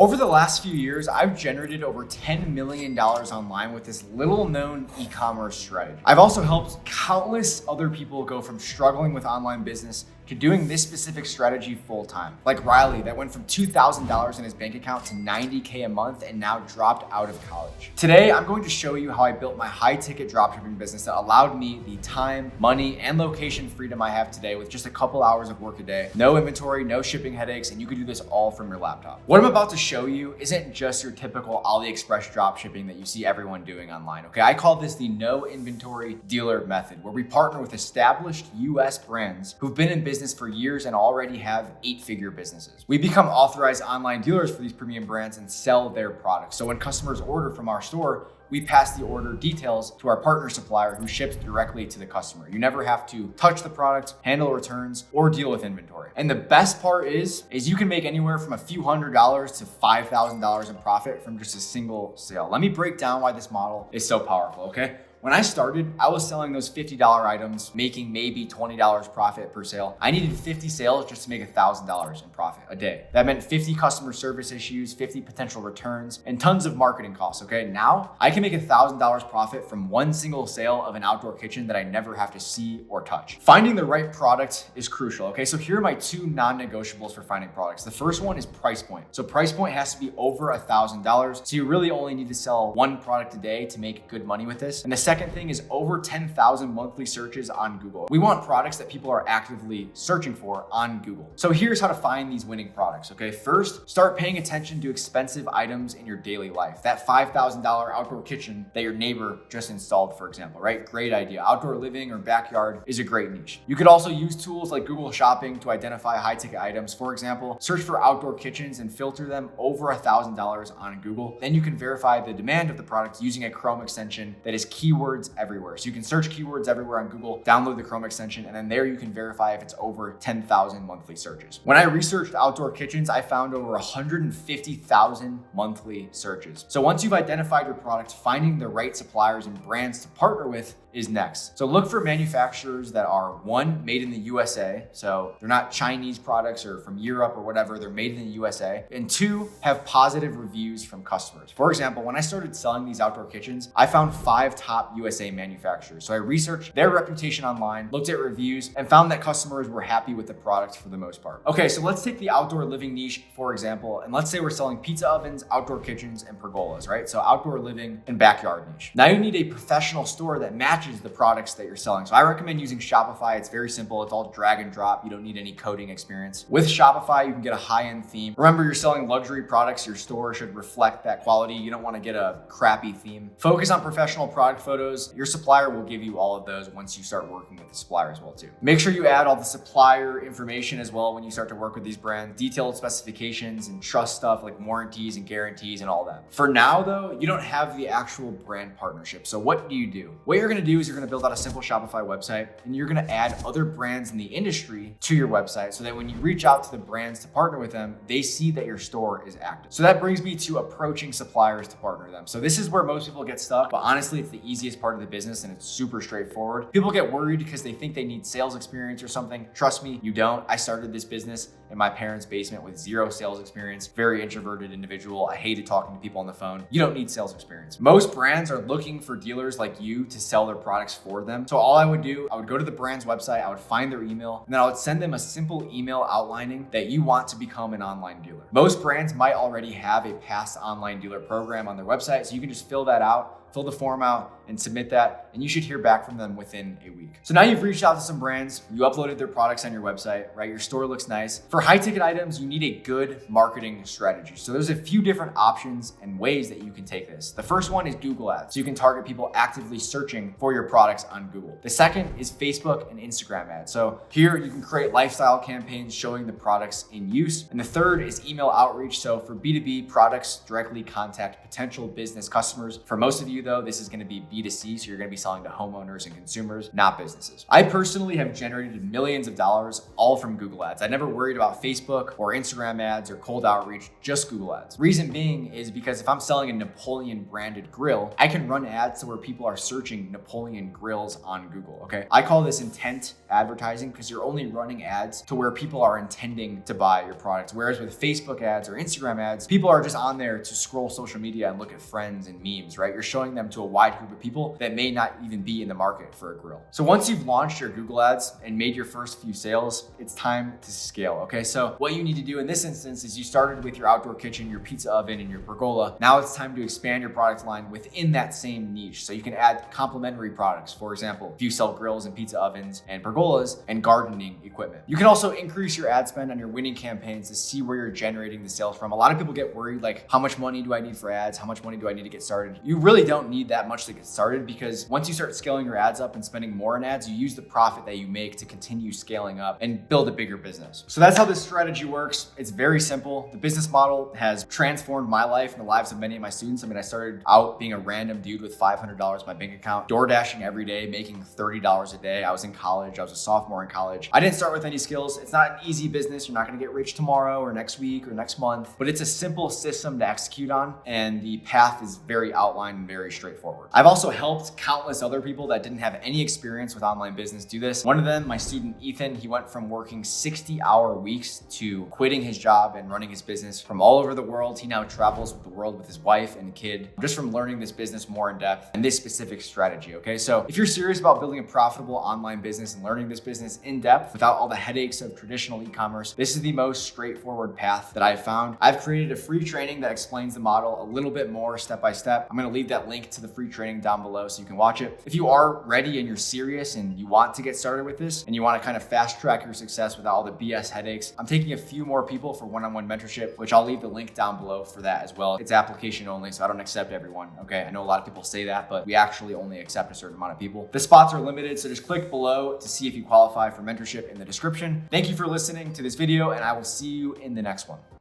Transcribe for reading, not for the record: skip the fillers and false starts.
Over the last few years, I've generated over $10 million online with this little known e-commerce strategy. I've also helped countless other people go from struggling with online business to doing this specific strategy full time. Like Riley, that went from $2,000 in his bank account to $90K a month and now dropped out of college. Today, I'm going to show you how I built my high ticket dropshipping business that allowed me the time, money, and location freedom I have today with just a couple hours of work a day. No inventory, no shipping headaches, and you can do this all from your laptop. What I'm about to show you isn't just your typical AliExpress dropshipping that you see everyone doing online, okay? I call this the no inventory dealer method, where we partner with established US brands who've been in business for years and already have 8-figure businesses. We become authorized online dealers for these premium brands and sell their products. So when customers order from our store, we pass the order details to our partner supplier who ships directly to the customer. You never have to touch the product, handle returns, or deal with inventory. And the best part is you can make anywhere from a few $100s to $5,000 in profit from just a single sale. Let me break down why this model is so powerful, okay? When I started, I was selling those $50 items, making maybe $20 profit per sale. I needed 50 sales just to make $1,000 in profit a day. That meant 50 customer service issues, 50 potential returns, and tons of marketing costs, okay? Now, I can make $1,000 profit from one single sale of an outdoor kitchen that I never have to see or touch. Finding the right product is crucial, okay? So here are my 2 non-negotiables for finding products. The first one is price point. So price point has to be over $1,000. So you really only need to sell one product a day to make good money with this. And the second thing is over 10,000 monthly searches on Google. We want products that people are actively searching for on Google. So here's how to find these winning products, okay? First, start paying attention to expensive items in your daily life. That $5,000 outdoor kitchen that your neighbor just installed, for example, right? Great idea. Outdoor living or backyard is a great niche. You could also use tools like Google Shopping to identify high ticket items. For example, search for outdoor kitchens and filter them over $1,000 on Google. Then you can verify the demand of the product using a Chrome extension that is keywords everywhere. So you can search keywords everywhere on Google, download the Chrome extension, and then there you can verify if it's over 10,000 monthly searches. When I researched outdoor kitchens, I found over 150,000 monthly searches. So once you've identified your product, finding the right suppliers and brands to partner with is next. So look for manufacturers that are 1, made in the USA. So they're not Chinese products or from Europe or whatever, they're made in the USA. And 2, have positive reviews from customers. For example, when I started selling these outdoor kitchens, I found 5 top USA manufacturers. So I researched their reputation online, looked at reviews, and found that customers were happy with the product for the most part. Okay, so let's take the outdoor living niche, for example, and let's say we're selling pizza ovens, outdoor kitchens, and pergolas, right? So outdoor living and backyard niche. Now you need a professional store that matches the products that you're selling. So I recommend using Shopify. It's very simple. It's all drag and drop. You don't need any coding experience. With Shopify, you can get a high-end theme. Remember, you're selling luxury products. Your store should reflect that quality. You don't want to get a crappy theme. Focus on professional product photos. Your supplier will give you all of those once you start working with the supplier as well too. Make sure you add all the supplier information as well when you start to work with these brands, detailed specifications and trust stuff like warranties and guarantees and all that. For now though, you don't have the actual brand partnership. So what do you do? What you're going to do is you're going to build out a simple Shopify website and you're going to add other brands in the industry to your website so that when you reach out to the brands to partner with them, they see that your store is active. So that brings me to approaching suppliers to partner them. So this is where most people get stuck, but honestly, it's the easiest part of the business and it's super straightforward. People get worried because they think they need sales experience or something. Trust me, you don't. I started this business in my parents' basement with 0 sales experience, very introverted individual. I hated talking to people on the phone. You don't need sales experience. Most brands are looking for dealers like you to sell their products for them. So all I would do, I would go to the brand's website, I would find their email, and then I would send them a simple email outlining that you want to become an online dealer. Most brands might already have a past online dealer program on their website, so you can just fill that out, fill the form out and submit that, and you should hear back from them within a week. So now you've reached out to some brands, you uploaded their products on your website, right? Your store looks nice. For high ticket items, you need a good marketing strategy. So there's a few different options and ways that you can take this. The first one is Google Ads. So you can target people actively searching for your products on Google. The second is Facebook and Instagram ads. So here you can create lifestyle campaigns showing the products in use. And the third is email outreach. So for B2B products, directly contact potential business customers. For most of you, you though, this is going to be B2C, so you're going to be selling to homeowners and consumers, not businesses. I personally have generated millions of dollars all from Google Ads. I never worried about Facebook or Instagram ads or cold outreach, just Google Ads. Reason being is because if I'm selling a Napoleon branded grill, I can run ads to where people are searching Napoleon grills on Google, okay? I call this intent advertising because you're only running ads to where people are intending to buy your product. Whereas with Facebook ads or Instagram ads, people are just on there to scroll social media and look at friends and memes, right? You're showing them to a wide group of people that may not even be in the market for a grill. So once you've launched your Google ads and made your first few sales, it's time to scale, okay? So what you need to do in this instance is you started with your outdoor kitchen, your pizza oven, and your pergola. Now it's time to expand your product line within that same niche. So you can add complementary products. For example, if you sell grills and pizza ovens and pergolas and gardening equipment. You can also increase your ad spend on your winning campaigns to see where you're generating the sales from. A lot of people get worried, like, how much money do I need for ads? How much money do I need to get started? You really don't need that much to get started, because once you start scaling your ads up and spending more in ads, you use the profit that you make to continue scaling up and build a bigger business. So that's how this strategy works. It's very simple. The business model has transformed my life and the lives of many of my students. I mean, I started out being a random dude with $500 in my bank account, door dashing every day, making $30 a day. I was in college. I was a sophomore in college. I didn't start with any skills. It's not an easy business. You're not going to get rich tomorrow or next week or next month, but it's a simple system to execute on, and the path is very outlined and very straightforward. I've also helped countless other people that didn't have any experience with online business do this. One of them, my student Ethan, he went from working 60-hour weeks to quitting his job and running his business from all over the world. He now travels with the world with his wife and kid, just from learning this business more in depth and this specific strategy, okay? So if you're serious about building a profitable online business and learning this business in depth without all the headaches of traditional e-commerce, this is the most straightforward path that I've found. I've created a free training that explains the model a little bit more step by step. I'm gonna leave that link to the free training down below so you can watch it. If you are ready and you're serious and you want to get started with this and you want to kind of fast track your success without all the BS headaches, I'm taking a few more people for one-on-one mentorship, which I'll leave the link down below for that as well. It's application only, so I don't accept everyone, okay? I know a lot of people say that, but we actually only accept a certain amount of people. The spots are limited, so just click below to see if you qualify for mentorship in the description. Thank you for listening to this video, and I will see you in the next one.